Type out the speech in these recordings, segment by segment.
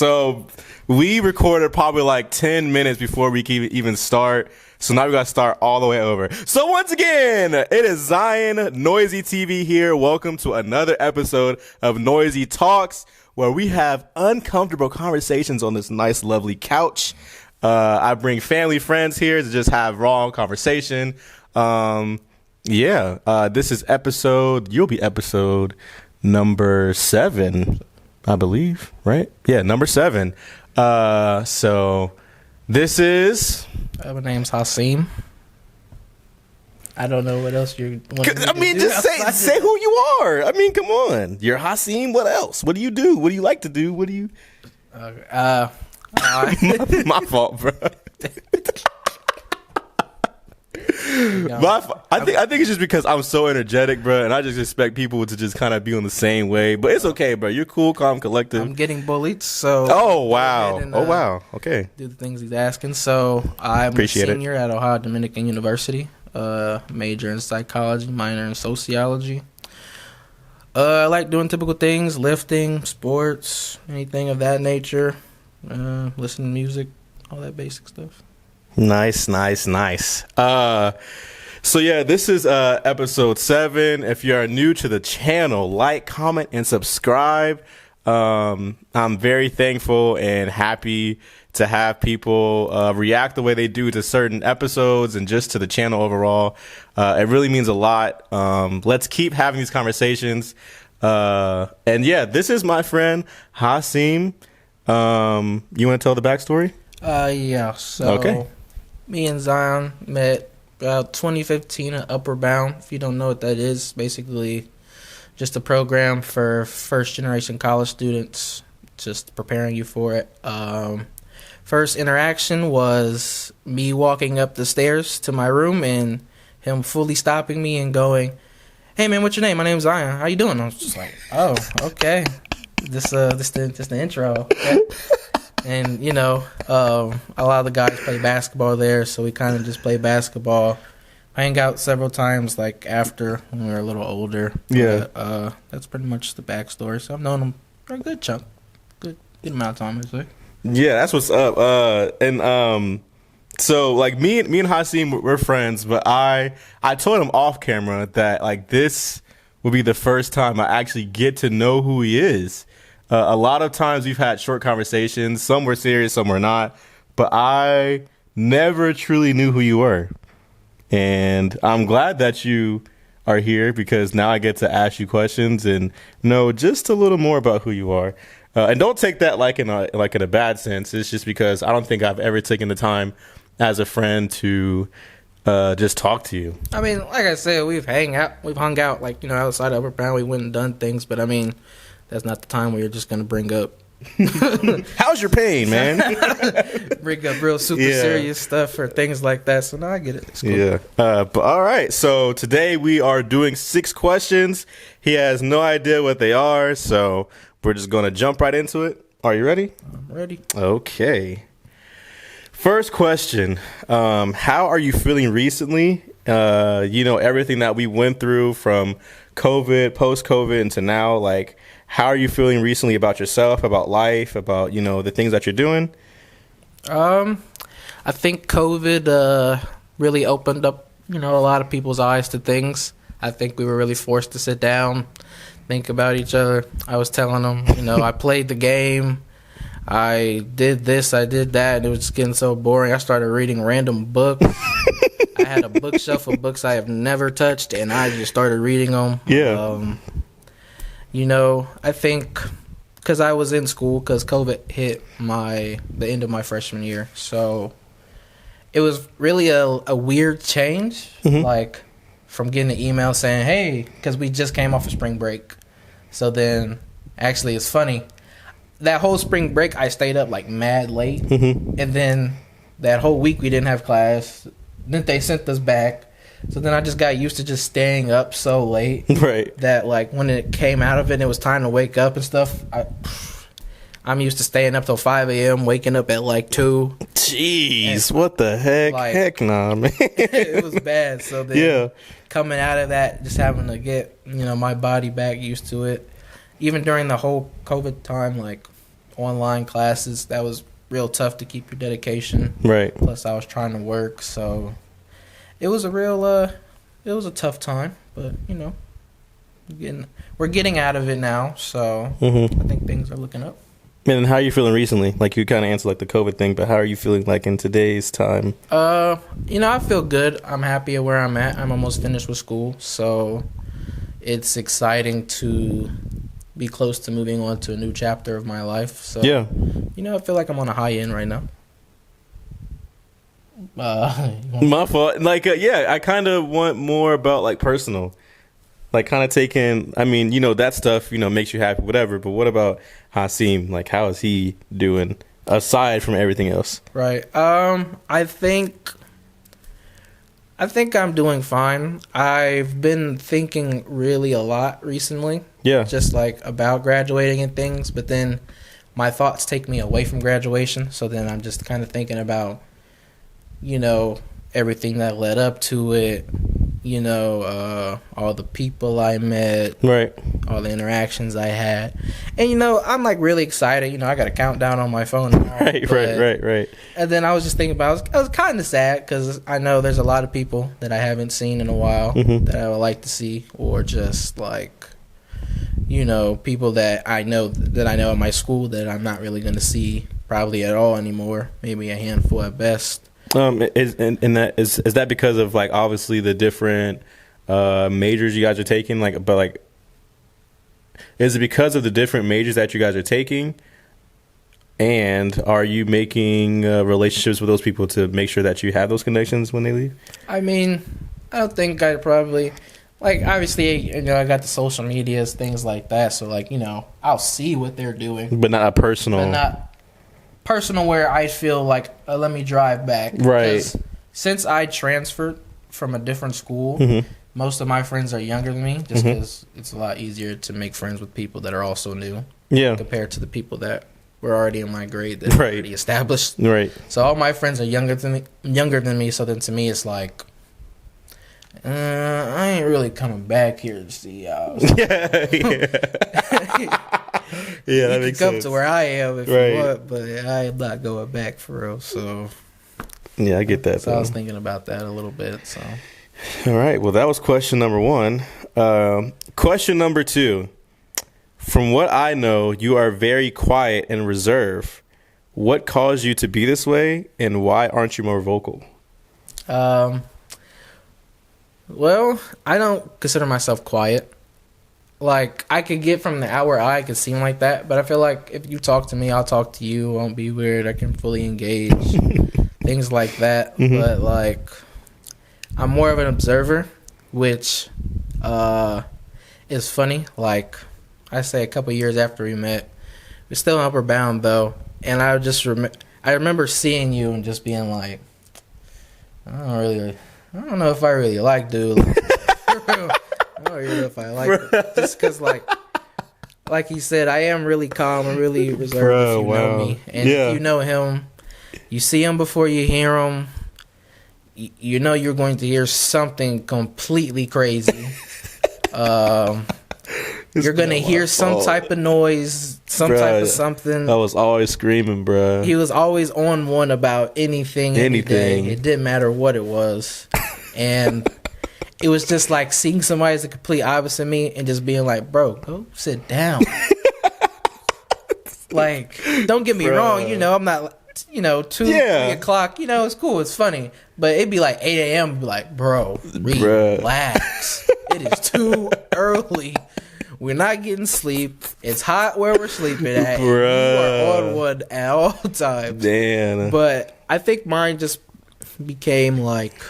So we recorded probably like 10 minutes before we can even start. So now we got to start all the way over. So once again, it is Zion, Noiz.I TV here. Welcome to another episode of Noiz.I Talks, where we have uncomfortable conversations on this nice, lovely couch. I bring family, friends here to just have raw conversation. This is you'll be episode number 7, I believe, right? Yeah, number 7. So this is... my name's Hasim. I don't know what else you're... just say who you are. I mean, come on. You're Hasim. What else? What do you do? What do you like to do? What do you... my fault, bro. I think it's just because I'm so energetic, bro, and I just expect people to just kind of be on the same way. But it's okay, bro. You're cool, calm, collective. I'm getting bullied, so... Oh, wow. Okay. Do the things he's asking. So I'm a senior at Ohio Dominican University, major in psychology, minor in sociology. I like doing typical things, lifting, sports, anything of that nature, listening to music, all that basic stuff. Nice. So yeah, this is episode 7. If you are new to the channel, like, comment, and subscribe. I'm very thankful and happy to have people react the way they do to certain episodes and just to the channel overall. It really means a lot. Let's keep having these conversations. And yeah, this is my friend Hasim. You want to tell the backstory? So okay. Me and Zion met about 2015 at Upper Bound. If you don't know what that is, basically just a program for first-generation college students, just preparing you for it. First interaction was me walking up the stairs to my room and him fully stopping me and going, "Hey, man, what's your name? My name's Zion. How you doing?" I was just like, "Oh, okay. This the intro." Okay. And, a lot of the guys play basketball there, so we kind of just play basketball. I hang out several times, like, after when we were a little older. Yeah. But, that's pretty much the backstory. So I've known him for a good chunk. Good amount of time, I'd say. Yeah, that's what's up. So, like, me and Hasim, we're friends, but I told him off camera that, like, this will be the first time I actually get to know who he is. A lot of times we've had short conversations. Some were serious, some were not. But I never truly knew who you were. And I'm glad that you are here because now I get to ask you questions and know just a little more about who you are. And don't take that like in a bad sense. It's just because I don't think I've ever taken the time as a friend to just talk to you. I mean, like I said, we've hung out like, outside of Upper Bound. We went and done things, but I mean, that's not the time where you're just going to bring up... How's your pain, man? Bring up real super serious stuff or things like that. So, no, I get it. It's cool. Yeah. But all right. So, today we are doing 6 questions. He has no idea what they are. So, we're just going to jump right into it. Are you ready? I'm ready. Okay. First question. How are you feeling recently? Everything that we went through from COVID, post-COVID, into now, like... How are you feeling recently about yourself, about life, about, the things that you're doing? I think COVID really opened up, a lot of people's eyes to things. I think we were really forced to sit down, think about each other. I was telling them, I played the game. I did this, I did that, and it was just getting so boring. I started reading random books. I had a bookshelf of books I have never touched, and I just started reading them. Yeah. I think because I was in school because COVID hit the end of my freshman year. So it was really a weird change, like from getting an email saying, hey, because we just came off of spring break. So then actually it's funny. That whole spring break, I stayed up like mad late. And then that whole week we didn't have class. Then they sent us back. So then I just got used to just staying up so late. Right. That, like, when it came out of it and it was time to wake up and stuff, I'm used to staying up till 5 a.m., waking up at, like, 2. Jeez, what the heck? Like, heck nah, man. It was bad. So then coming out of that, just having to get, my body back used to it. Even during the whole COVID time, like, online classes. That was real tough to keep your dedication. Right. Plus, I was trying to work, so it was a real, it was a tough time. But you know, we're getting out of it now, so I think things are looking up. And how are you feeling recently? Like, you kind of answered like the COVID thing, but how are you feeling like in today's time? You know, I feel good. I'm happy at where I'm at. I'm almost finished with school, so it's exciting to be close to moving on to a new chapter of my life. So Yeah. You know, I feel like I'm on a high end right now. My fault. Like, yeah, I kind of want more about like personal. Like, kind of taking, I mean, you know, that stuff, you know, makes you happy, whatever. But what about Hasim? Like, how is he doing aside from everything else? Right. I think I'm doing fine. I've been thinking really a lot recently. Yeah. Just like about graduating and things. But then my thoughts take me away from graduation. So then I'm just kind of thinking about, you know, everything that led up to it. You know, all the people I met, Right. all the interactions I had. And, you know, I'm, like, really excited. You know, I got a countdown on my phone now. Right. And then I was just thinking about, I was kind of sad because I know there's a lot of people that I haven't seen in a while that I would like to see, or just, like, you know, people that I know at my school that I'm not really going to see probably at all anymore, maybe a handful at best. Is that because of like obviously the different majors you guys are taking? Like, but like, is it because of the different majors that you guys are taking? And are you making relationships with those people to make sure that you have those connections when they leave? I mean, I don't think I'd probably, like, obviously, you know, I got the social medias, things like that. So, like, you know, I'll see what they're doing, but not a personal. But not personal where I feel like, let me drive back. Right. Because since I transferred from a different school, most of my friends are younger than me, just because it's a lot easier to make friends with people that are also new. Yeah. Compared to the people that were already in my grade that were already established. Right. So all my friends are younger than me. So then to me, it's like, I ain't really coming back here to see y'all. Yeah, that you makes can come sense. to where I am if you want, but I am not going back for real. So yeah, I get that. So I was thinking about that a little bit. So all right, well, that was question number one. Question number two. From what I know, you are very quiet and reserved. What caused you to be this way, and why aren't you more vocal? Well, I don't consider myself quiet. Like, I could get from the outward eye, it could seem like that, but I feel like if you talk to me, I'll talk to you. It won't be weird. I can fully engage. Things like that. But, like, I'm more of an observer, which is funny. Like, I say a couple years after we met, we're still in Upper Bound, though, and I just I remember seeing you and just being like, I don't know if I really like dude. I don't really know if I like it. Just because, like he said, I am really calm and really reserved if you know me. And if you know him, you see him before you hear him. You know you're going to hear something completely crazy. You're going to hear some type of noise, type of something. I was always screaming, bruh. He was always on one about anything. It didn't matter what it was. And it was just like seeing somebody as a complete opposite of me and just being like, bro, go sit down. Like, don't get me wrong. You know, I'm not, 2, 3 o'clock. You know, it's cool. It's funny. But it'd be like 8 a.m. Be like, bro, relax. It is too early. We're not getting sleep. It's hot where we're sleeping at. You are on one at all times. Damn. But I think mine just became like,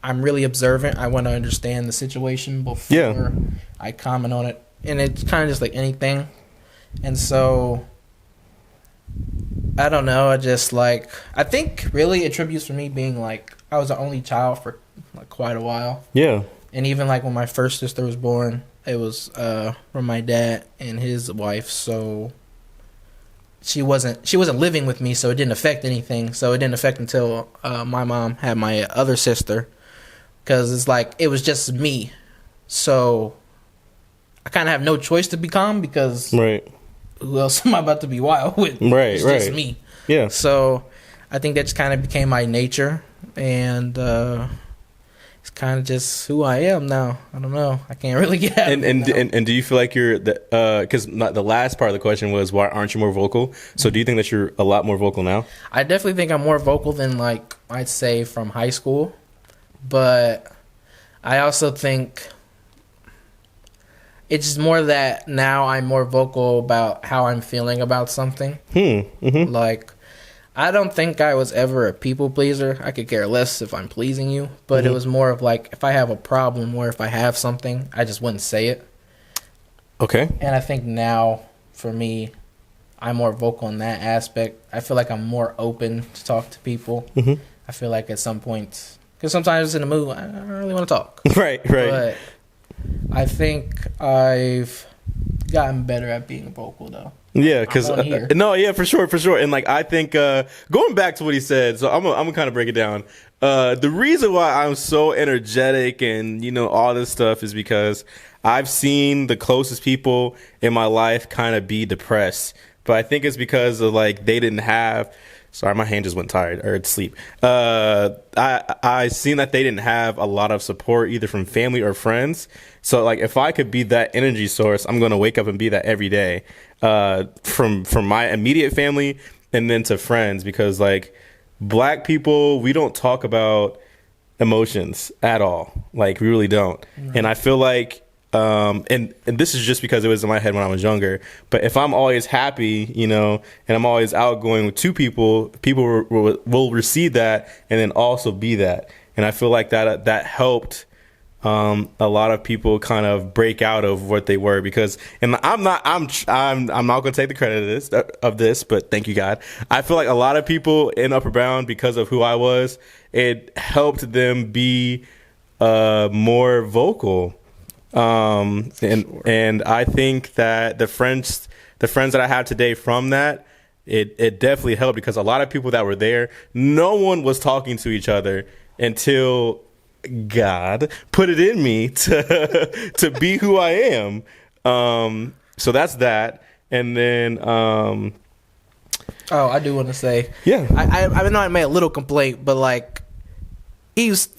I'm really observant. I want to understand the situation before I comment on it. And it's kind of just like anything. And so, I don't know. I just like, I think really attributes for me being like, I was the only child for like quite a while. Yeah. And even like when my first sister was born, it was from my dad and his wife. So she wasn't living with me, so it didn't affect anything. So it didn't affect until my mom had my other sister. Because it's like, it was just me. So I kind of have no choice to be calm because who else am I about to be wild with? Right, it's right. just me. Yeah. So I think that just kind of became my nature, and it's kind of just who I am now. I don't know. I can't really get out of it now. And do you feel like you're because the last part of the question was why aren't you more vocal? So do you think that you're a lot more vocal now? I definitely think I'm more vocal than like I'd say from high school, but I also think it's more that now I'm more vocal about how I'm feeling about something. Mm-hmm. Like, I don't think I was ever a people pleaser. I could care less if I'm pleasing you, but it was more of like if I have a problem or if I have something, I just wouldn't say it. Okay. And I think now, for me, I'm more vocal in that aspect. I feel like I'm more open to talk to people. Mm-hmm. I feel like at some point, because sometimes in the mood, I don't really want to talk. Right. But I think I've gotten better at being vocal, though. Yeah, because for sure. And like I think going back to what he said, so I'm gonna kind of break it down. The reason why I'm so energetic and all this stuff is because I've seen the closest people in my life kind of be depressed, but I think it's because of like they didn't have. Sorry, my hand just went tired or sleep. I seen that they didn't have a lot of support either from family or friends. So like if I could be that energy source, I'm gonna wake up and be that every day. From my immediate family and then to friends, because like Black people, we don't talk about emotions at all. Like we really don't. Mm-hmm. And I feel like and this is just because it was in my head when I was younger, but if I'm always happy, and I'm always outgoing with two people will receive that and then also be that. And I feel like that helped a lot of people kind of break out of what they were, because, and I'm not going to take the credit of this, but thank you, God. I feel like a lot of people in Upper Bound, because of who I was, it helped them be more vocal. And I think that the friends that I have today from that, it definitely helped, because a lot of people that were there, no one was talking to each other until God put it in me to be who I am. So that's that. And then I do want to say, yeah, I know I made a little complaint, but like,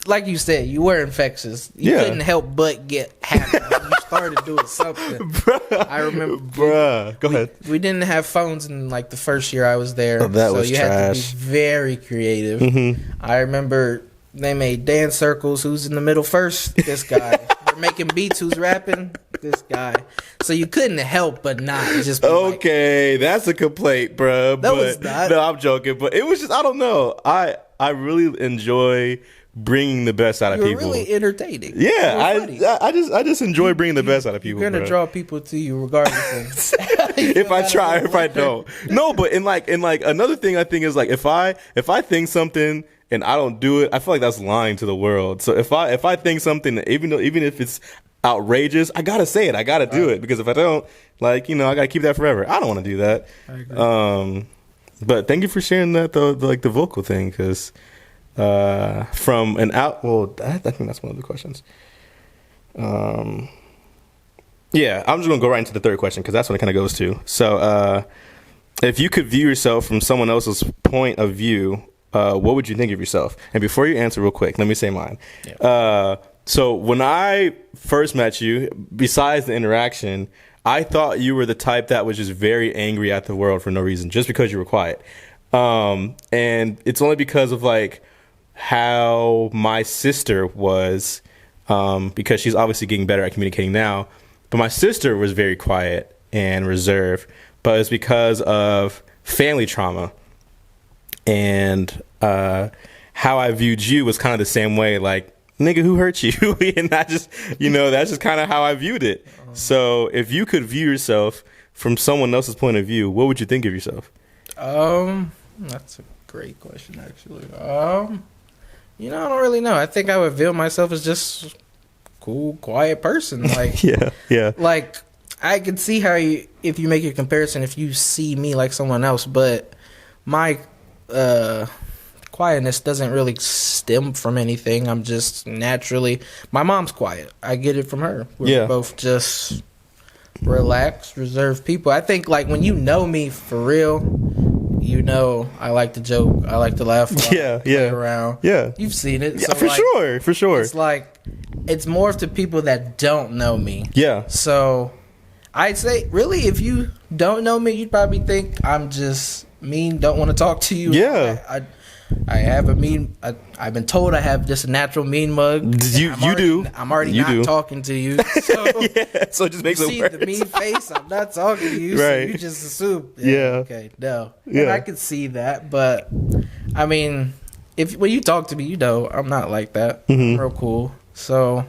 like you said, you were infectious. You couldn't help but get happy. You started doing something. Bruh, I remember. Go ahead. We didn't have phones in like the first year I was there. Oh, that was you trash. had to be very creative. Mm-hmm. I remember they made dance circles. Who's in the middle first? This guy. They're making beats. Who's rapping? This guy. So you couldn't help but not just be okay, that's a complaint, bro. That was not. No, I'm joking. But it was just, I don't know. I really enjoy bringing the best out of people. You're really entertaining. Yeah, I just enjoy bringing the best out of people. You're gonna draw people to you regardless. If I try or if I don't. No, but in like another thing I think is like if I think something and I don't do it, I feel like that's lying to the world. So if I think something, even if it's outrageous, I gotta say it. I gotta do it, because if I don't, I gotta keep that forever. I don't want to do that. I agree. But thank you for sharing that the vocal thing, because from an out. Well, I think that's one of the questions. Yeah, I'm just gonna go right into the third question, because that's what it kind of goes to. So, if you could view yourself from someone else's point of view, what would you think of yourself? And before you answer, real quick, let me say mine. Yeah. So when I first met you, besides the interaction, I thought you were the type that was just very angry at the world for no reason, just because you were quiet. And it's only because of like how my sister was, because she's obviously getting better at communicating now. But my sister was very quiet and reserved, but it's because of family trauma. And how I viewed you was kind of the same way, like, nigga, who hurt you? And that's just kind of how I viewed it. So if you could view yourself from someone else's point of view, what would you think of yourself? That's a great question, actually. I don't really know. I think I would view myself as just cool, quiet person. Like, yeah. Like, I can see how if you make a comparison, if you see me like someone else, but my quietness doesn't really stem from anything. I'm just naturally, my mom's quiet. I get it from her. We're both just relaxed, reserved people. I think like when you know me for real, you know I like to joke, I like to laugh a lot, play around. Yeah. You've seen it. Yeah, so, for sure. It's like, it's more to people that don't know me. Yeah. So I'd say, really, if you don't know me, you'd probably think I'm just mean, don't want to talk to you. Yeah. I have a mean. I've been told I have just a natural mean mug. You do. I'm already not talking to you. So so it just makes it see worse. the mean face. I'm not talking to you. Right. So you just assume. Yeah. Okay. No. Yeah. And I can see that, but I mean, when you talk to me, you know I'm not like that. Mm-hmm. I'm real cool. So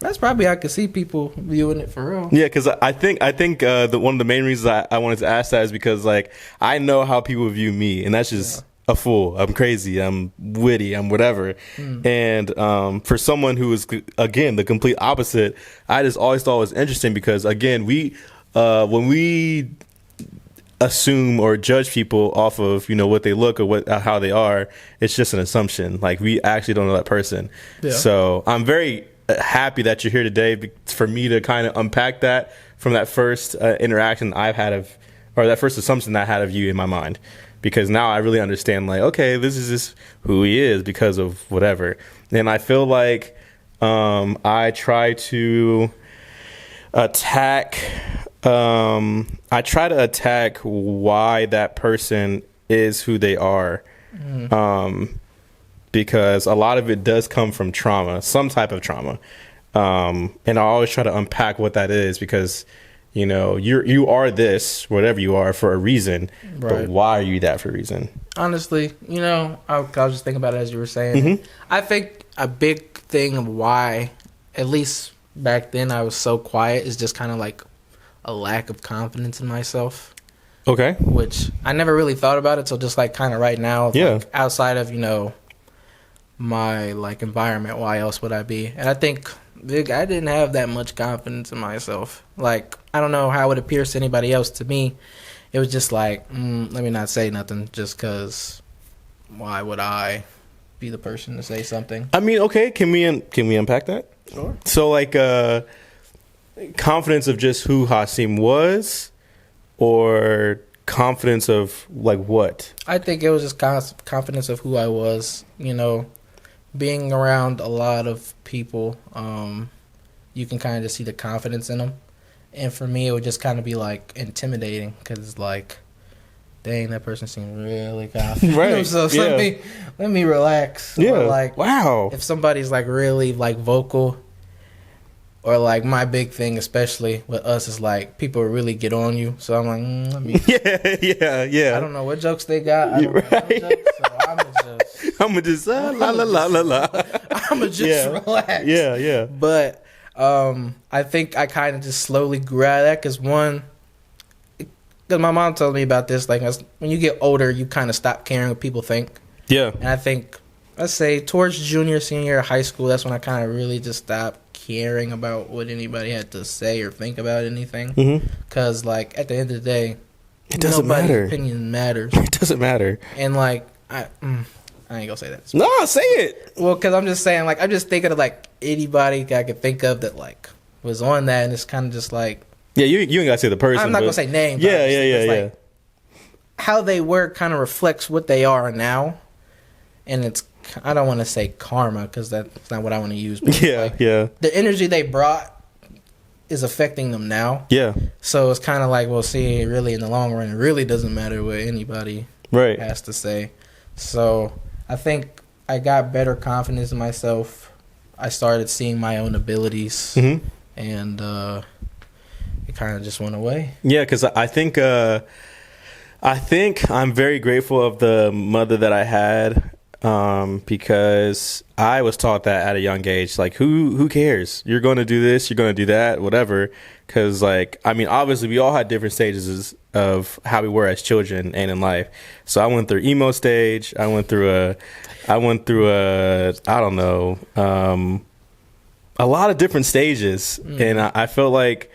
that's probably how I could see people viewing it for real. Yeah, because I think one of the main reasons I wanted to ask that is because like I know how people view me, and that's just a fool. I'm crazy. I'm witty. I'm whatever. And for someone who is again the complete opposite, I just always thought it was interesting because again when we assume or judge people off of what they look or how they are, it's just an assumption. Like we actually don't know that person. Yeah. So I'm very happy that you're here today for me to kind of unpack that from that first interaction I've had or that first assumption I had of you in my mind, because now I really understand, like, okay, this is just who he is because of whatever. And I feel like I try to attack why that person is who they are. Because a lot of it does come from trauma, some type of trauma. And I always try to unpack what that is, because, you are this, whatever you are, for a reason. Right. But why are you that for a reason? Honestly, I was just thinking about it as you were saying. Mm-hmm. I think a big thing of why, at least back then, I was so quiet is just kind of like a lack of confidence in myself. Okay. Which I never really thought about it till just like kind of right now. Yeah. Like outside of, my like environment, why else would I be? And I think I didn't have that much confidence in myself. Like, I don't know how it appears to anybody else. To me, it was just like, let me not say nothing, just because why would I be the person to say something? I mean, okay, can we unpack that? Sure. So, like, confidence of just who Hasim was, or confidence of, like, what? I think it was just confidence of who I was, being around a lot of people, you can kind of just see the confidence in them. And for me, it would just kind of be like intimidating, because it's like, dang, that person seemed really confident. Right. So let me relax. Yeah. Or like, wow. If somebody's like really like vocal, or like my big thing, especially with us, is like people really get on you. So I'm like, let me. Yeah. I don't know what jokes they got. I don't know what jokes, so I'm just la la. I'ma just relax. Yeah. But I think I kind of just slowly grew out of that, because my mom told me about this. Like, when you get older, you kind of stop caring what people think. Yeah. And I think, let's say towards junior, senior year of high school, that's when I kind of really just stopped caring about what anybody had to say or think about anything. Because like at the end of the day, it doesn't matter. Opinion matters. It doesn't matter. And like I ain't gonna say that. No, say it. Well, because I'm just saying, like, I'm just thinking of like anybody I could think of that like was on that, and it's kind of just like, yeah, you ain't gotta say the person. I'm not gonna say names. Yeah. Like, how they were kind of reflects what they are now, and it's, I don't want to say karma, because that's not what I want to use. But yeah. The energy they brought is affecting them now. Yeah. So it's kind of like, well, see, really in the long run, it really doesn't matter what anybody has to say. So I think I got better confidence in myself. I started seeing my own abilities, and it kind of just went away. Yeah, because I think I'm very grateful of the mother that I had. Because I was taught that at a young age, like, who cares? You're going to do this, you're going to do that, whatever. Because, like, I mean, obviously we all had different stages of how we were as children and in life. So I went through emo stage. I went through a I don't know, a lot of different stages. And I felt like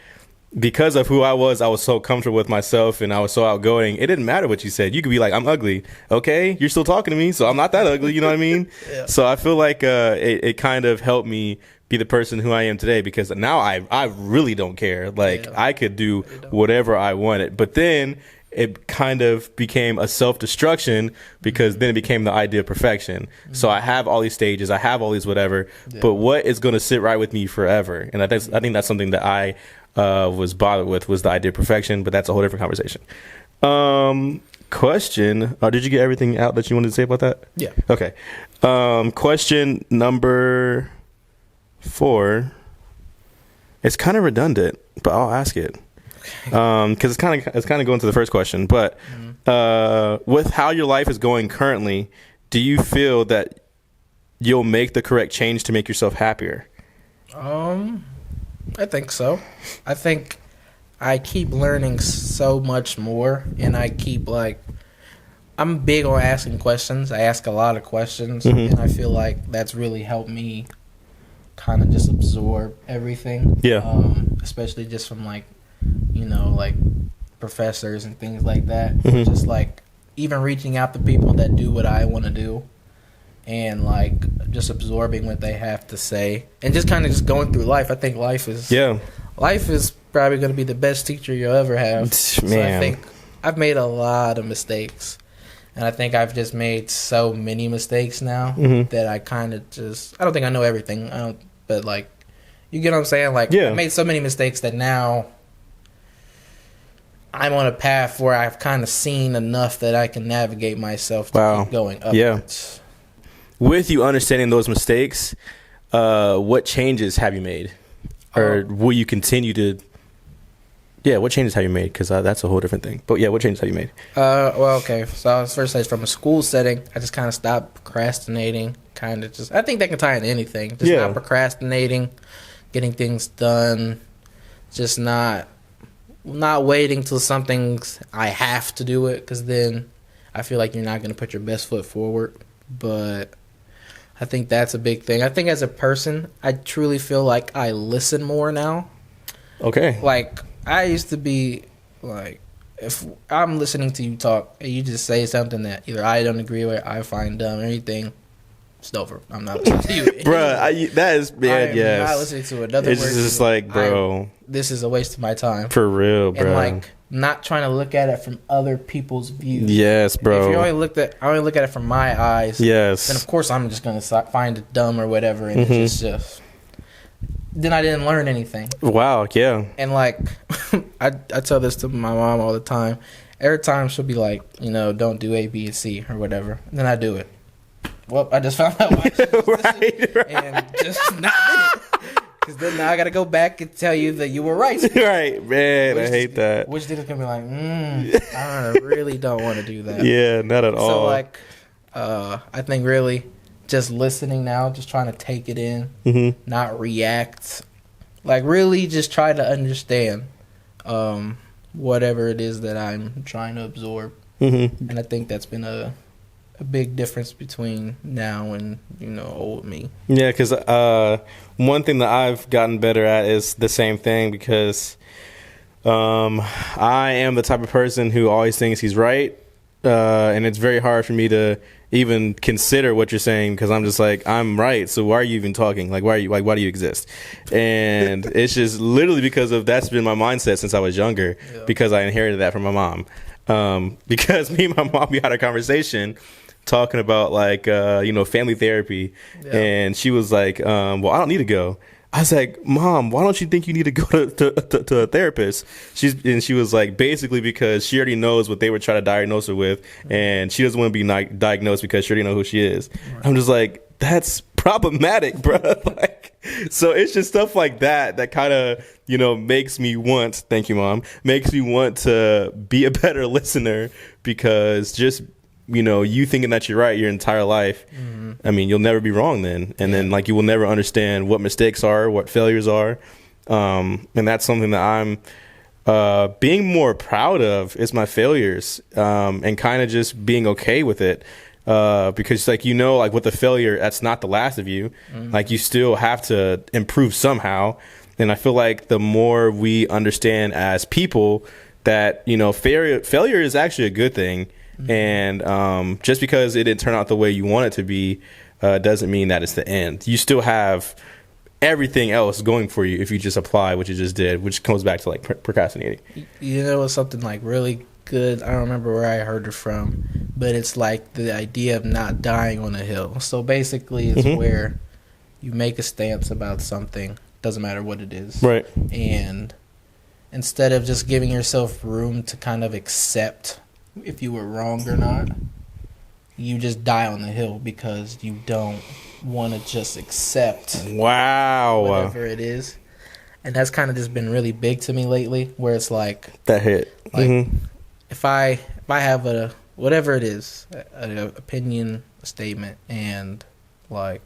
because of who I was so comfortable with myself and I was so outgoing. It didn't matter what you said. You could be like, I'm ugly. Okay, you're still talking to me, so I'm not that ugly. You know what I mean? Yeah. So I feel like it kind of helped me be the person who I am today, because now I really don't care. Like, I could do whatever I wanted. But then it kind of became a self-destruction, because then it became the idea of perfection. So I have all these stages, I have all these whatever, but what is going to sit right with me forever? And I think that's something that I was bothered with, was the idea of perfection, but that's a whole different conversation. Question, did you get everything out that you wanted to say about that? Yeah. Okay. Question number 4. It's kind of redundant, but I'll ask it. Because it's kind of going to the first question, but with how your life is going currently, do you feel that you'll make the correct change to make yourself happier? I think so. I think I keep learning so much more, and I keep I'm big on asking questions. I ask a lot of questions, and I feel like that's really helped me kind of just absorb everything. Yeah. Especially just from professors and things like that. Just even reaching out to people that do what I want to do, and just absorbing what they have to say, and just kind of just going through life. I think life is probably going to be the best teacher you'll ever have. Man. So I think I've made a lot of mistakes, and I think I've just made so many mistakes now that I kind of I don't think I know everything. But you get what I'm saying? I made so many mistakes that now I'm on a path where I've kind of seen enough that I can navigate myself to keep going upwards. Yeah. With you understanding those mistakes, what changes have you made? Or will you continue to... Yeah, what changes have you made? Because that's a whole different thing. But yeah, what changes have you made? Okay. So I was first say from a school setting, I just kind of stopped procrastinating. I think that can tie into anything. Just not procrastinating, getting things done, just not waiting till something's I have to do it, because then I feel like you're not going to put your best foot forward. But I think that's a big thing. I think as a person, I truly feel like I listen more now. Okay. I used to be if I'm listening to you talk and you just say something that either I don't agree with, I find dumb or anything, it's over. I'm not listening to you. Bruh, that is bad, yes. I'm not listening to another It's just bro. This is a waste of my time. For real, bro. And not trying to look at it from other people's views. Yes, bro. If you only look at it from my eyes, then of course I'm just going to find it dumb or whatever, and it's just... Then I didn't learn anything. Wow, yeah. And I tell this to my mom all the time. Every time she'll be like, don't do A, B, and C or whatever. And then I do it. Well, I just found out why right. And just not did it. Because then now I got to go back and tell you that you were right. Right, man. I hate that. Which then it's going to be I really don't want to do that. Yeah, not at all. So I think really just listening now, just trying to take it in, not react. Really just try to understand whatever it is that I'm trying to absorb. And I think that's been a big difference between now and, old me. Yeah, because one thing that I've gotten better at is the same thing, because I am the type of person who always thinks he's right. And it's very hard for me to even consider what you're saying, because I'm just I'm right, so why are you even talking? Why do you exist? And it's just literally because of that's been my mindset since I was younger, because I inherited that from my mom. Because me and my mom, we had a conversation talking about family therapy, and she was like, well, I don't need to go. I was like, Mom, why don't you think you need to go to a therapist? She was like, basically because she already knows what they were trying to diagnose her with, and she doesn't want to be diagnosed because she already knows who she is. Right. I'm just like, that's problematic, bro. So it's just stuff like that kind of, makes me want, thank you, Mom, makes me want to be a better listener, because just you thinking that you're right your entire life, I mean, you'll never be wrong then. And then you will never understand what mistakes are, what failures are. And that's something that I'm being more proud of, is my failures, and kind of just being okay with it. Because with the failure, that's not the last of you. You still have to improve somehow. And I feel like the more we understand as people that, you know, failure is actually a good thing. Mm-hmm. And just because it didn't turn out the way you want it to be doesn't mean that it's the end. You still have everything else going for you if you just apply what you just did, which comes back to like procrastinating. You know, it's something like really good. I don't remember where I heard it from, but it's like the idea of not dying on a hill. So basically it's where you make a stance about something, doesn't matter what it is. Right. And instead of just giving yourself room to kind of accept if you were wrong or not, you just die on the hill because you don't want to just accept whatever it is. And that's kind of just been really big to me lately, where it's like that hit. Like if I have a whatever it is, an opinion, a statement, and like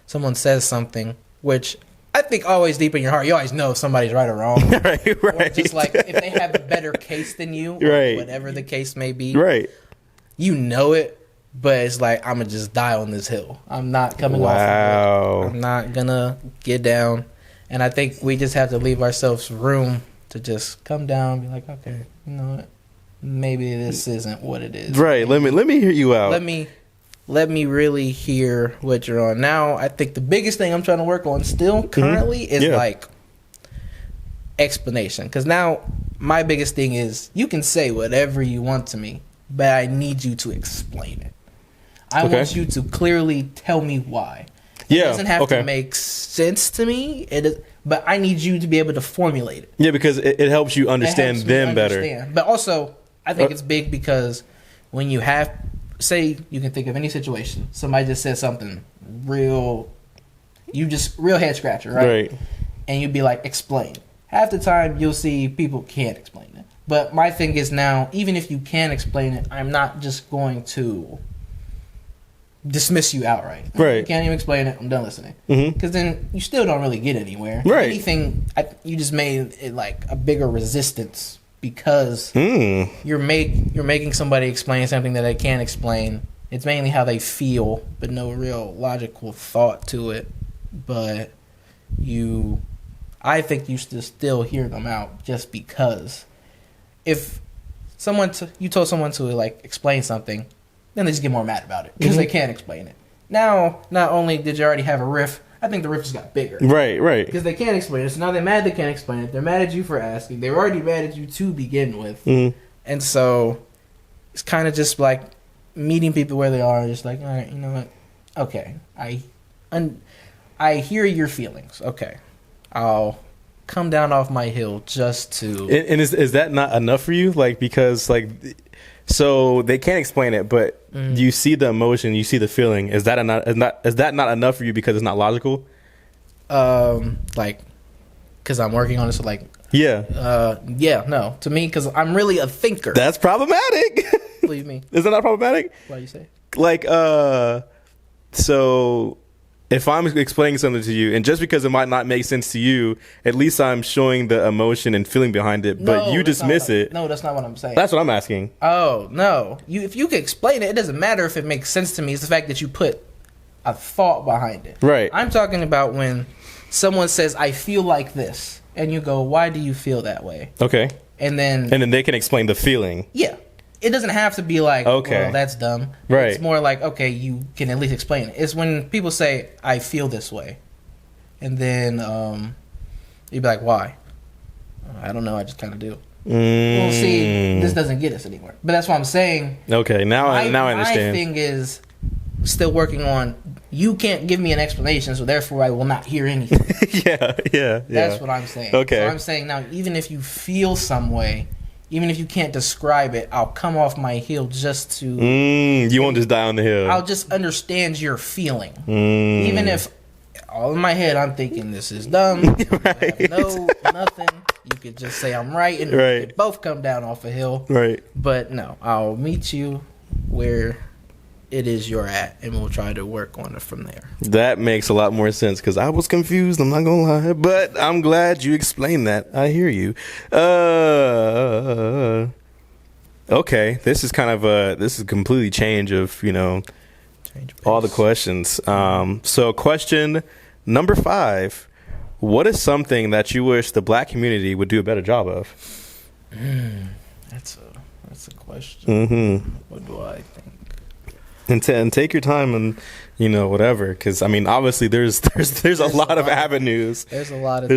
someone says something, which I think always deep in your heart, you always know if somebody's right or wrong. right. Or just like if they have a better case than you, or whatever the case may be. Right. You know it. But it's like, I'm going to just die on this hill. I'm not coming off of it. I'm not going to get down. And I think we just have to leave ourselves room to just come down and be like, okay, you know what? Maybe this isn't what it is. Right. Let me hear you out. Let me really hear what you're on. Now, I think the biggest thing I'm trying to work on still currently is like explanation. Because now my biggest thing is you can say whatever you want to me, but I need you to explain it. I want you to clearly tell me why. It doesn't have to make sense to me. It is, but I need you to be able to formulate it. Yeah, because it helps you understand them better. But also, I think it's big because when you have, say, you can think of any situation. Somebody just said something real head scratcher, right? And you'd be like, explain. Half the time, you'll see people can't explain it. But my thing is now, even if you can explain it, I'm not just going to dismiss you outright. Right. You can't even explain it. I'm done listening. Because then you still don't really get anywhere. Right. If anything, you just made it like a bigger resistance because you're making somebody explain something that they can't explain. It's mainly how they feel, but no real logical thought to it. But I think you should still hear them out just because. If you told someone to like explain something, then they just get more mad about it because they can't explain it. Now, not only did you already have a riff, I think the riff just got bigger. Right. Because they can't explain it. So now they're mad they can't explain it. They're mad at you for asking. They were already mad at you to begin with. And so it's kind of just like meeting people where they are. Just like, all right, you know what? Okay, I hear your feelings. Okay, I'll come down off my hill just to. And is that not enough for you? Like because like. So they can't explain it, but you see the emotion, you see the feeling. Is that not enough for you because it's not logical? Like, because I'm working on it. So like, no. To me, because I'm really a thinker. That's problematic. What do you mean? Is that not problematic? What do you say? Like, so. If I'm explaining something to you, and just because it might not make sense to you, at least I'm showing the emotion and feeling behind it, but you dismiss it. No, that's not what I'm saying. That's what I'm asking. Oh, no. If you can explain it, it doesn't matter if it makes sense to me. It's the fact that you put a thought behind it. Right. I'm talking about when someone says, I feel like this, and you go, why do you feel that way? Okay. And then they can explain the feeling. Yeah. It doesn't have to be like, okay, well, that's dumb. Right. It's more like, okay, you can at least explain it. It's when people say, I feel this way. And then you'd be like, why? I don't know. I just kind of do. Well, see, this doesn't get us anywhere. But that's what I'm saying. Okay, now I understand. My thing is still working on, you can't give me an explanation, so therefore I will not hear anything. Yeah. That's what I'm saying. Okay. So I'm saying now, even if you feel some way, even if you can't describe it, I'll come off my hill just to. You won't just die on the hill. I'll just understand your feeling, even if all in my head I'm thinking this is dumb. Right. Nothing. You could just say I'm right, and we could both come down off a hill. Right. But no, I'll meet you where it is you're at, and we'll try to work on it from there. That makes a lot more sense because I was confused. I'm not gonna lie, but I'm glad you explained that. I hear you. Okay, this is kind of a completely change of all the questions. So question number 5: what is something that you wish the black community would do a better job of? That's a question. What do I think? And take your time and whatever, because I mean obviously there's a lot of avenues. There's a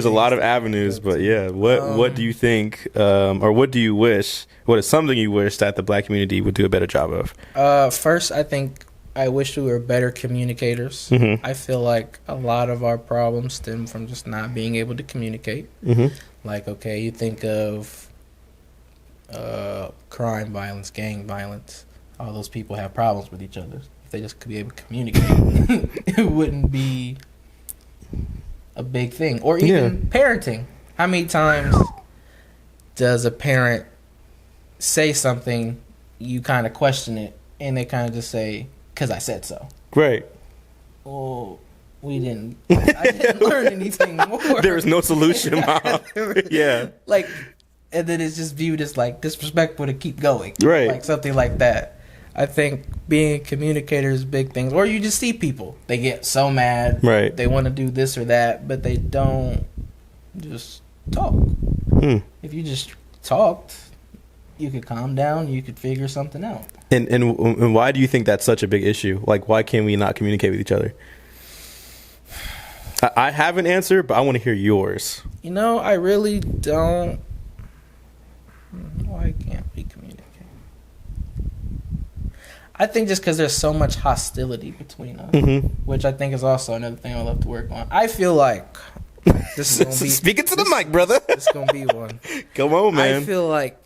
lot of avenues, but yeah, what do you think, or what do you wish? What is something you wish that the black community would do a better job of? First, I think I wish we were better communicators. I feel like a lot of our problems stem from just not being able to communicate. Like, okay, you think of crime, violence, gang violence. All those people have problems with each other. If they just could be able to communicate, it wouldn't be a big thing. Or even parenting. How many times does a parent say something, you kind of question it, and they kind of just say, "'Cause I said so." Right. Well, I didn't learn anything more. There was no solution, Mom. Yeah. Like, and then it's just viewed as like disrespectful to keep going. Right. Like something like that. I think being a communicator is big things. Or you just see people. They get so mad. Right. They want to do this or that, but they don't just talk. If you just talked, you could calm down. You could figure something out. And why do you think that's such a big issue? Like, why can we not communicate with each other? I have an answer, but I want to hear yours. I really don't. Why can't we communicate? I think just because there's so much hostility between us, which I think is also another thing I'd love to work on. I feel like this is going to be... Speaking to the mic, brother. This is going to be one. Come on, man. I feel like...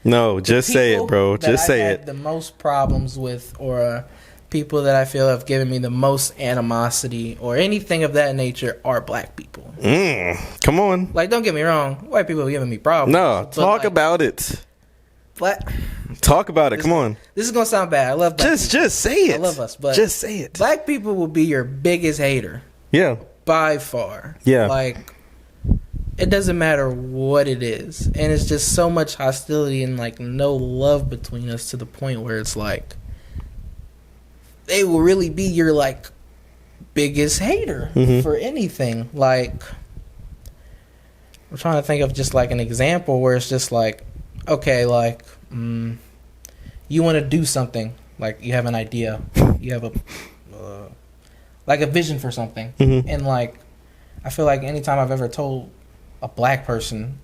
No, just say it, bro. Just say it. The most problems with, or people that I feel have given me the most animosity or anything of that nature, are black people. Come on. Like, don't get me wrong. White people are giving me problems. No, talk about it. Talk about it. Come on. This is gonna sound bad. I love black people. Just say it. I love us, but just say it. Black people will be your biggest hater. Yeah. By far. Yeah. Like, it doesn't matter what it is, and it's just so much hostility and like no love between us, to the point where it's like they will really be your like biggest hater for anything. Like, I'm trying to think of just like an example where it's just like, okay, like, you want to do something, like you have an idea, you have a like a vision for something, and like I feel like anytime I've ever told a black person,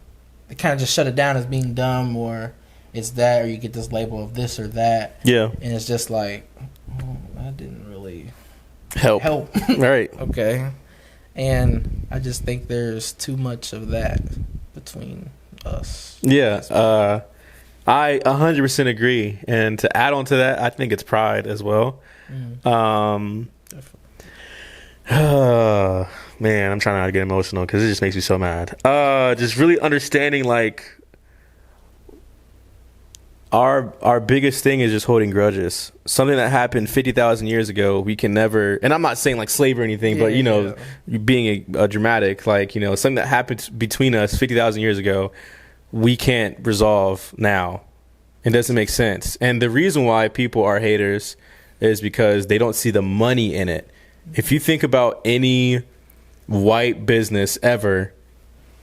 they kind of just shut it down as being dumb, or it's that, or you get this label of this or that, and it's just like, that didn't really help. Right. Okay. And I just think there's too much of that between us. Yeah, I 100% agree. And to add on to that, I think it's pride as well. Man, I'm trying not to get emotional because it just makes me so mad. Just really understanding, like, our biggest thing is just holding grudges. Something that happened 50,000 years ago, we can never, and I'm not saying like slave or anything, but being a dramatic, like, something that happened between us 50,000 years ago, we can't resolve now. It doesn't make sense. And the reason why people are haters is because they don't see the money in it. If you think about any white business ever,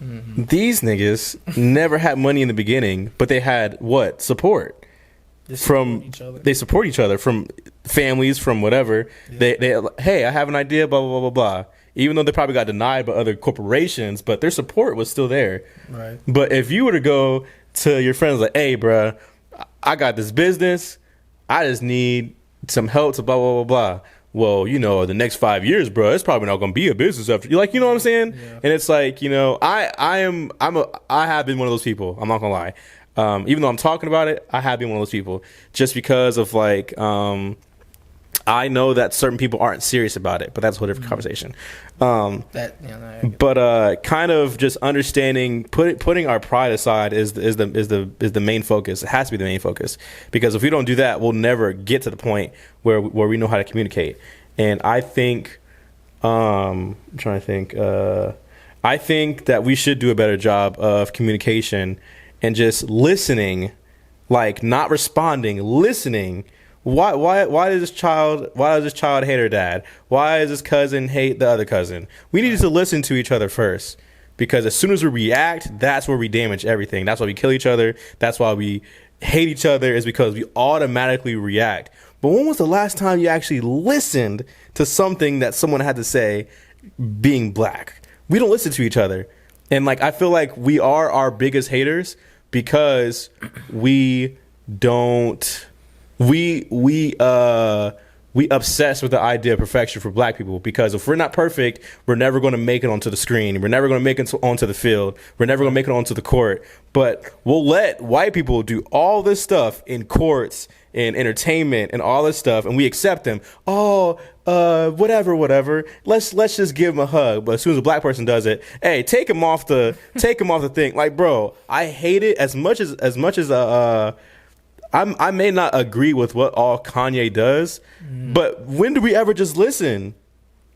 these niggas never had money in the beginning, but they had what? Support. They support each other from families, from whatever. Yeah. They hey, I have an idea, blah, blah, blah, blah, blah. Even though they probably got denied by other corporations, but their support was still there. Right. But if you were to go to your friends like, hey, bruh, I got this business. I just need some help to blah, blah, blah, blah. Well, the next 5 years, bro, it's probably not going to be a business after you. Like, you know what I'm saying? Yeah. And it's like, I have been one of those people. I'm not going to lie. Even though I'm talking about it, I have been one of those people just because of like, I know that certain people aren't serious about it, but that's a whole different conversation. But kind of just understanding, putting our pride aside is the main focus. It has to be the main focus, because if we don't do that, we'll never get to the point where we know how to communicate. And I think, I'm trying to think. I think that we should do a better job of communication and just listening, like not responding, listening. Why does this child hate her dad? Why does this cousin hate the other cousin? We need to listen to each other first, because as soon as we react, that's where we damage everything. That's why we kill each other. That's why we hate each other, is because we automatically react. But when was the last time you actually listened to something that someone had to say being black? We don't listen to each other. And like, I feel like we are our biggest haters because we don't, we obsess with the idea of perfection for black people, because if we're not perfect, we're never going to make it onto the screen. We're never going to make it onto the field. We're never going to make it onto the court. But we'll let white people do all this stuff in courts and entertainment and all this stuff, and we accept them. Oh, whatever. Let's just give him a hug. But as soon as a black person does it, hey, take him off the thing. Like, bro, I hate it as much as I may not agree with what all Kanye does, but when do we ever just listen?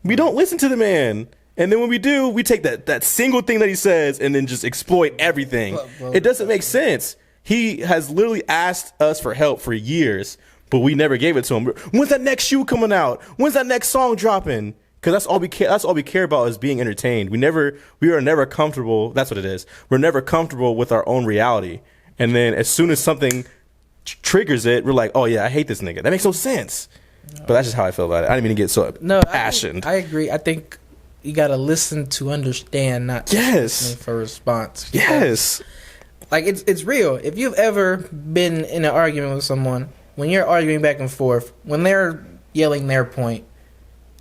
We don't listen to the man. And then when we do, we take that single thing that he says and then just exploit everything. It doesn't make sense. He has literally asked us for help for years, but we never gave it to him. When's that next shoe coming out? When's that next song dropping? Because that's all we care. That's all we care about, is being entertained. We are never comfortable. That's what it is. We're never comfortable with our own reality. And then as soon as something triggers it, we're like, oh yeah, I hate this nigga. That makes no sense. No. But that's just how I feel about it. I didn't mean to get so passionate. I agree. I think you gotta listen to understand, not just listening for response. Yes. Like, it's real. If you've ever been in an argument with someone, when you're arguing back and forth, when they're yelling their point,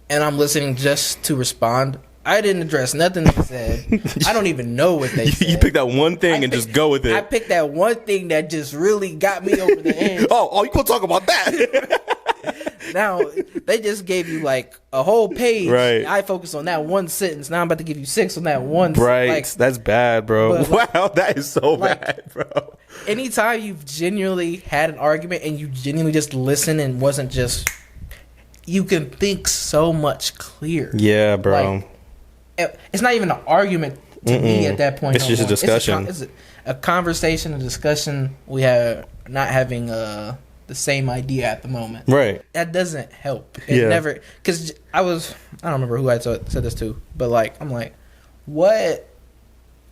and I'm listening just to respond, I didn't address nothing they said. I don't even know what they said. You pick that one thing and just go with it. I picked that one thing that just really got me over the edge. Oh, you gonna talk about that? Now, they just gave you like a whole page. Right. I focused on that one sentence. Now I'm about to give you 6 on that one sentence. Right. Like, that's bad, bro. Wow, that is so bad, bro. Anytime you've genuinely had an argument and you genuinely just listened and wasn't just, you can think so much clearer. Yeah, bro. Like, it's not even an argument to me at that point. It's just a discussion. It's a conversation, a discussion. We have not having the same idea at the moment. Right. That doesn't help. It never, because I don't remember who I said this to, but like, I'm like, what?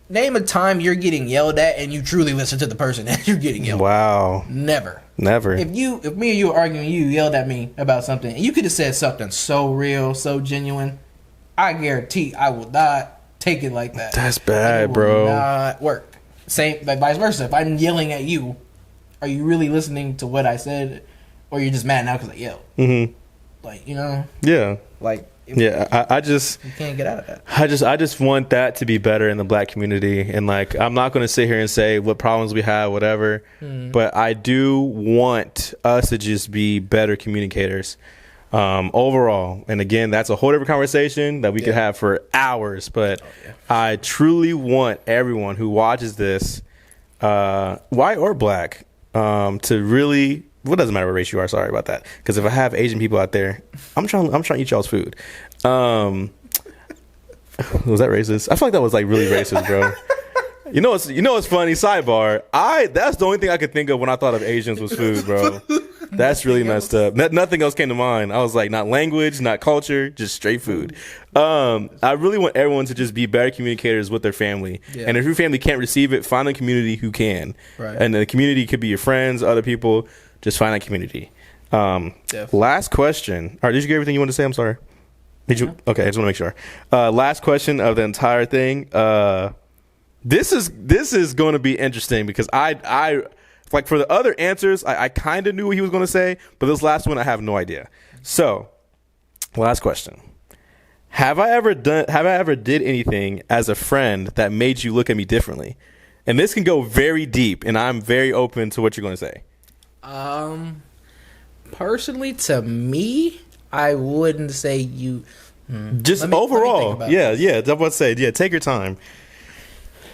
Name a time you're getting yelled at and you truly listen to the person that you're getting yelled at. Wow. Never. If me and you were arguing, you yelled at me about something, and you could have said something so real, so genuine, I guarantee I will not take it like that. That's bad, bro. Not work. Same, like vice versa. If I'm yelling at you, are you really listening to what I said, or you're just mad now because I yelled? Mm-hmm. Like, you know? Yeah. Like, I just, you can't get out of that. I just want that to be better in the black community. And like, I'm not going to sit here and say what problems we have, whatever, but I do want us to just be better communicators overall. And again, that's a whole different conversation that we could have for hours, but I truly want everyone who watches this, white or black, to really, well, it doesn't matter what race you are, sorry about that, because if I have Asian people out there, I'm trying to eat y'all's food. Was that racist? I feel like that was like really racist, bro. You know what's funny, sidebar, that's the only thing I could think of when I thought of Asians was food, bro. That's really messed up. Nothing else came to mind. I was like, not language, not culture, just straight food. I really want everyone to just be better communicators with their family. Yeah. And if your family can't receive it, find a community who can. Right. And the community could be your friends, other people. Just find that community. Last question. All right, did you get everything you wanted to say? I'm sorry. Did you? Okay, I just want to make sure. Last question of the entire thing. This is going to be interesting because I like, for the other answers, I kind of knew what he was going to say, but this last one I have no idea. So, last question. Have I ever did anything as a friend that made you look at me differently? And this can go very deep, and I'm very open to what you're going to say. Personally, to me, I wouldn't say you. Just overall, yeah. That's what I say. Yeah, take your time.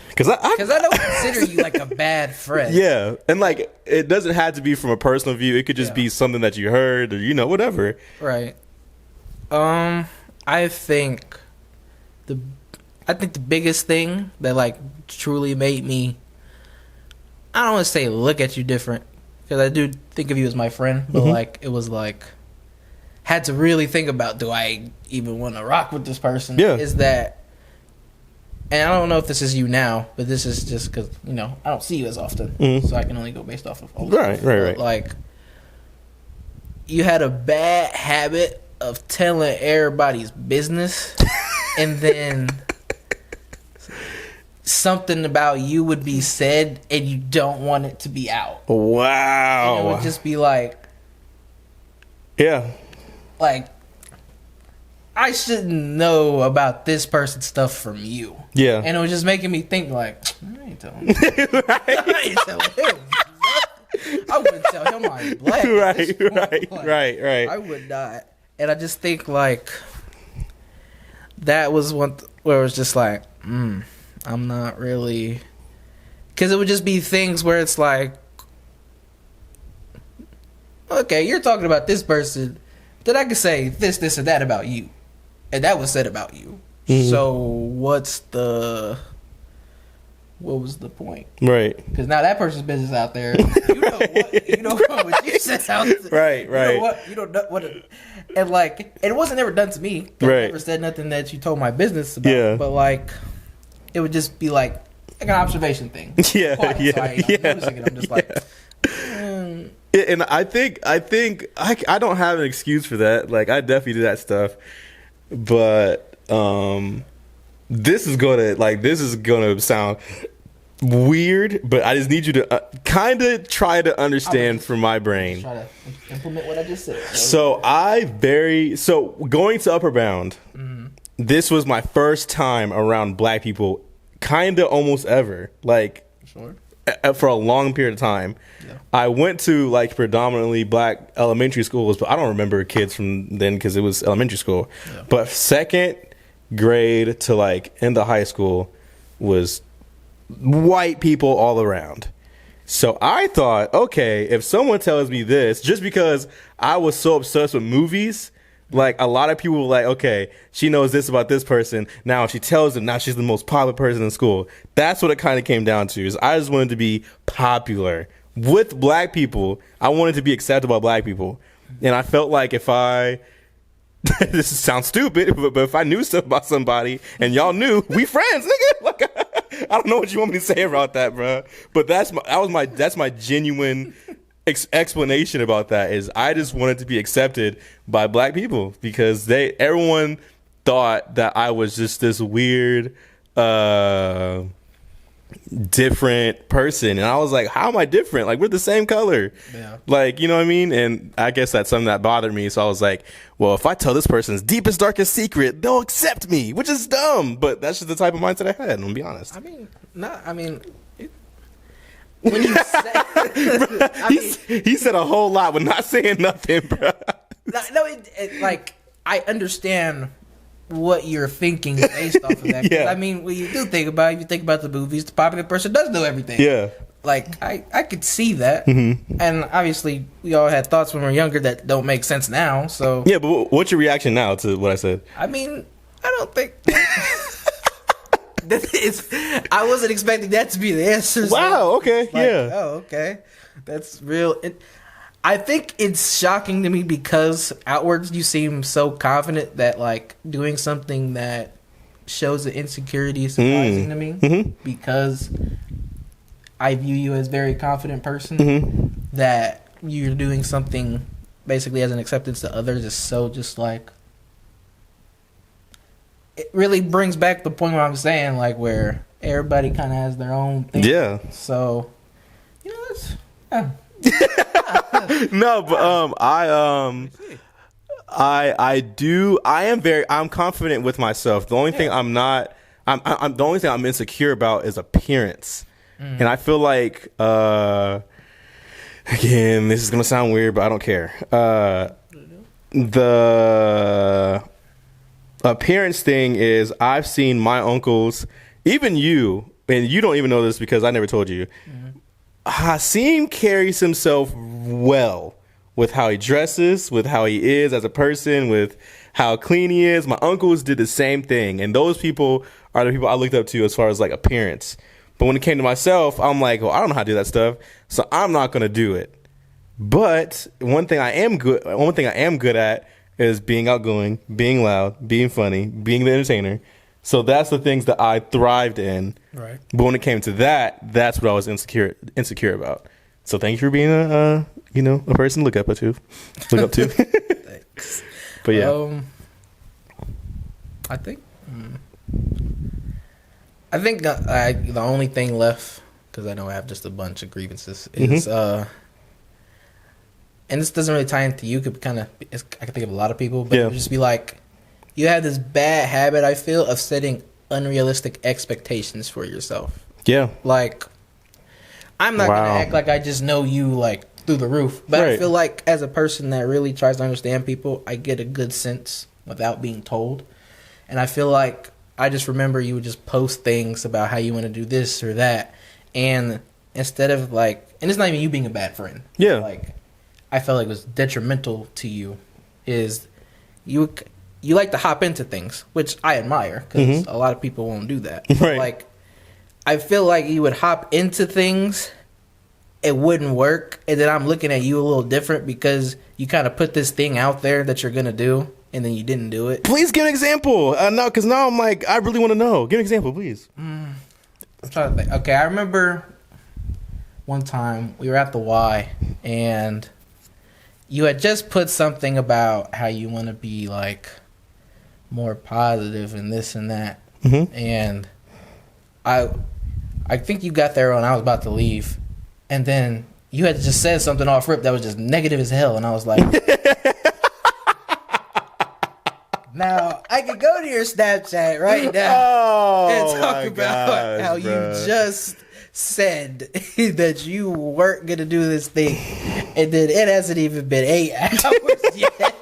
Because I don't consider you like a bad friend. Yeah, and like, it doesn't have to be from a personal view. It could just be something that you heard, or whatever. Right. I think the biggest thing that like truly made me, I don't want to say look at you different, because I do think of you as my friend, but like it was like had to really think about, do I even want to rock with this person? Yeah. Is that, and I don't know if this is you now, but this is just because, you know, I don't see you as often, so I can only go based off of old Right. stuff. But, like, you had a bad habit of telling everybody's business, and then something about you would be said, and you don't want it to be out. Wow. And it would just be like, yeah. like, I shouldn't know about this person's stuff from you. Yeah. And it was just making me think, like, I ain't telling him. I ain't telling him. I wouldn't tell him I'm black. Right. I would not. And I just think, like, that was one where it was just like, I'm not really... Because it would just be things where it's like, okay, you're talking about this person, then I could say this, and that about you. And that was said about you. Mm-hmm. So what was the point? Right. Because now that person's business out there. You know what you said out there. Right. You don't know what. And like, it wasn't ever done to me. I never said nothing that you told my business about. Yeah. But like, it would just be like an observation thing. Yeah. Quiet, yeah. So I'm noticing it. I'm just like. And I think I don't have an excuse for that. Like, I definitely do that stuff. But this is gonna sound weird, but I just need you to kind of try to understand from my brain. Try to implement what I just said. So going to Upper Bound, this was my first time around black people, kind of almost ever. Like, sure. For a long period of time. Yeah. I went to like predominantly black elementary schools, but I don't remember kids from then because it was elementary school. Yeah. But second grade to like into high school was white people all around. So I thought, okay, if someone tells me this, just because I was so obsessed with movies, like a lot of people were like, okay, she knows this about this person. Now if she tells them, now she's the most popular person in school. That's what it kind of came down to. Is I just wanted to be popular with black people. I wanted to be accepted by black people. And I felt like if I, this sounds stupid, but if I knew stuff about somebody and y'all knew, we friends, nigga. Like, I don't know what you want me to say about that, bro. But that's my genuine explanation about that. Is I just wanted to be accepted by black people because everyone thought that I was just this weird, different person, and I was like, how am I different? Like, we're the same color. Yeah. Like, you know what I mean? And I guess that's something that bothered me. So I was like, well, if I tell this person's deepest, darkest secret, they'll accept me, which is dumb, but that's just the type of mindset I had. I'm gonna be honest. When you say, he said a whole lot with not saying nothing, bro. Like, I understand what you're thinking based off of that. Yeah. I mean, when you do think about it, if you think about the movies, the popular person does know everything. Yeah. Like, I could see that. Mm-hmm. And obviously, we all had thoughts when we were younger that don't make sense now, so. Yeah, but what's your reaction now to what I said? I mean, I don't think... I wasn't expecting that to be the answer. Wow, okay, yeah. Oh, okay. That's real. I think it's shocking to me because outwards you seem so confident that, like, doing something that shows the insecurity is surprising to me because I view you as a very confident person that you're doing something basically as an acceptance to others is so just like... It really brings back the point where I'm saying, like, where everybody kind of has their own thing. Yeah. So, you know, it's... No, but I'm confident with myself. The only thing the only thing I'm insecure about is appearance. And I feel like again, this is gonna sound weird, but I don't care. The appearance thing is I've seen my uncles, even you, and you don't even know this because I never told you. Hasim carries himself well with how he dresses, with how he is as a person, with how clean he is. My uncles did the same thing, and those people are the people I looked up to as far as like appearance. But when it came to myself, I'm like, well, I don't know how to do that stuff, so I'm not gonna do it. But one thing I am good at is being outgoing, being loud, being funny, being the entertainer. So that's the things that I thrived in. Right. But when it came to that, that's what I was insecure about. So thank you for being a person to look up to. Thanks. But yeah. I think the only thing left, because I know I have just a bunch of grievances, is and this doesn't really tie into you. Could kind of, I can think of a lot of people, but it would just be like, you have this bad habit, I feel, of setting unrealistic expectations for yourself. Yeah. Like, I'm not gonna act like I just know you like through the roof, but I feel like as a person that really tries to understand people, I get a good sense without being told. And I feel like I just remember you would just post things about how you want to do this or that, and instead of like, and it's not even you being a bad friend. Yeah. Like, I felt like it was detrimental to you. Is you like to hop into things, which I admire, because a lot of people won't do that. Right. Like, I feel like you would hop into things, it wouldn't work, and then I'm looking at you a little different because you kind of put this thing out there that you're gonna do, and then you didn't do it. Please give an example. No, because now I'm like, I really want to know. Give an example, please. I'm trying to think. Okay, I remember one time we were at the Y, and you had just put something about how you want to be like more positive and this and that, and I think you got there when I was about to leave, and then you had just said something off rip that was just negative as hell, and I was like, now I could go to your Snapchat right now and talk about how you just said that you weren't gonna do this thing, and then it hasn't even been 8 hours yet,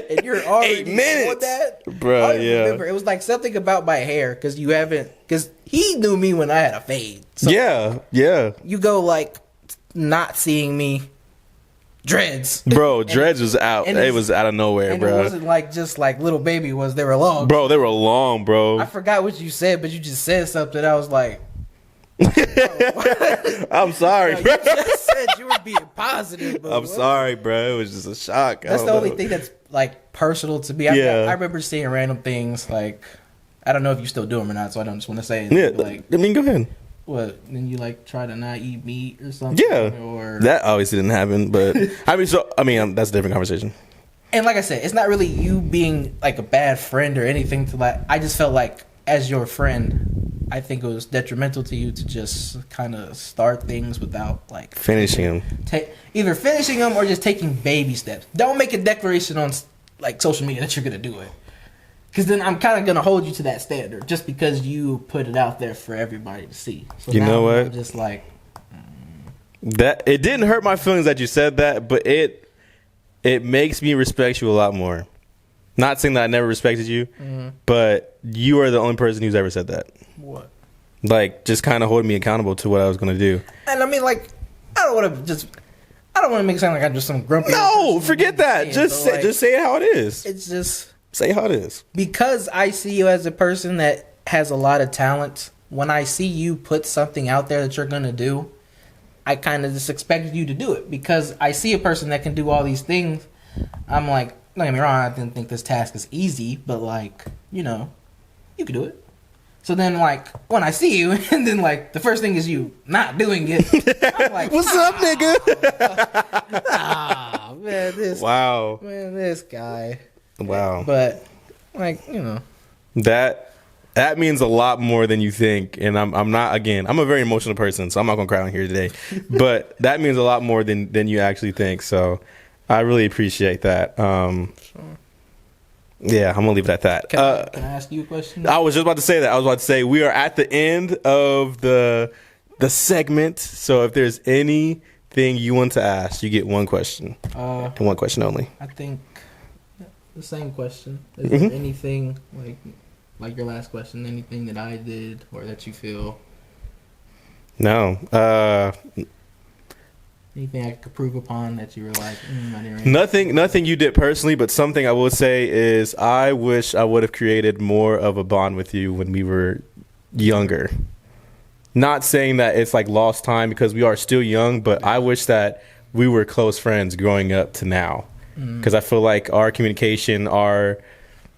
and you're already 8 minutes on that, bro. I remember it was like something about my hair, because he knew me when I had a fade. So you go like not seeing me. Dreads, bro. Dreads was out. It was out of nowhere, bro. It wasn't like just like little baby was. They were long, bro. They were long, bro. I forgot what you said, but you just said something. I was like, I'm sorry, bro. You just said you were being positive. But I'm sorry, bro. It was just a shock. That's the only thing that's like personal to me. I remember seeing random things like, I don't know if you still do them or not, so I don't just want to say it. Yeah, like, I mean, go ahead. What? Then you like try to not eat meat or something? Yeah, or that obviously didn't happen. But that's a different conversation. And like I said, it's not really you being like a bad friend or anything to like. I just felt like as your friend, I think it was detrimental to you to just kind of start things without like finishing them. Either finishing them or just taking baby steps. Don't make a declaration on like social media that you're gonna do it. Because then I'm kind of going to hold you to that standard just because you put it out there for everybody to see. So you know what? I'm just like... that it didn't hurt my feelings that you said that, but it makes me respect you a lot more. Not saying that I never respected you, but you are the only person who's ever said that. What? Like, just kind of holding me accountable to what I was going to do. And I mean, like, I don't want to make it sound like I'm just some grumpy... No, forget that. Just say it how it is. It's just... Say how it is. Because I see you as a person that has a lot of talent, when I see you put something out there that you're going to do, I kind of just expected you to do it. Because I see a person that can do all these things. I'm like, don't get me wrong, I didn't think this task is easy, but like, you can do it. So then, like, when I see you, and then, like, the first thing is you not doing it, I'm like, what's up, nigga? Man, this guy. Wow. But like, that means a lot more than you think, and I'm not, again, I'm a very emotional person, so I'm not gonna cry on here today. But that means a lot more than you actually think. So I really appreciate that. Sure. Yeah, I'm gonna leave it at that. Can I ask you a question? I was just about to say that. I was about to say we are at the end of the segment. So if there's anything you want to ask, you get one question. And one question only. I think the same question. Is there anything like your last question? Anything that I did or that you feel? No. Anything I could prove upon that you were like? Nothing you did personally, but something I will say is I wish I would have created more of a bond with you when we were younger. Not saying that it's like lost time because we are still young, but I wish that we were close friends growing up to now. Because I feel like our communication, our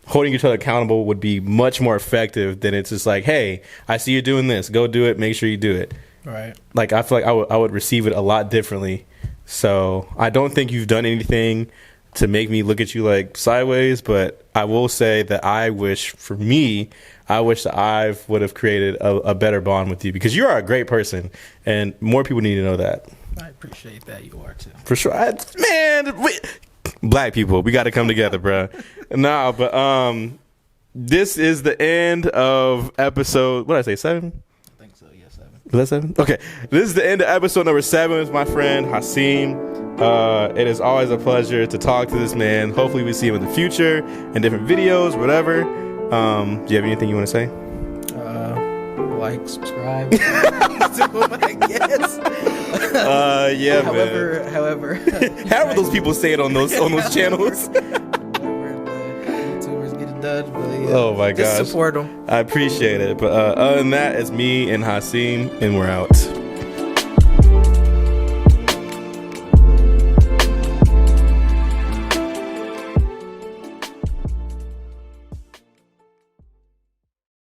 holding each other accountable would be much more effective than it's just like, hey, I see you doing this. Go do it. Make sure you do it. Right. Like, I feel like I would receive it a lot differently. So I don't think you've done anything to make me look at you like sideways, but I will say that I wish that I would have created a better bond with you, because you are a great person and more people need to know that. I appreciate that. You are too. For sure. Black people, we got to come together, bro. Nah, but this is the end of episode, what did I say, 7? I think so, yeah, 7. Was that 7? Okay. This is the end of episode number 7 with my friend Hasim. It is always a pleasure to talk to this man. Hopefully we see him in the future in different videos, whatever. Do you have anything you want to say? Like, subscribe. I guess. Yeah, however those people say it on those channels. However the YouTubers get it done, but yeah, oh my just gosh, support them. I appreciate it. But other than that, it's me and Hasim, and we're out.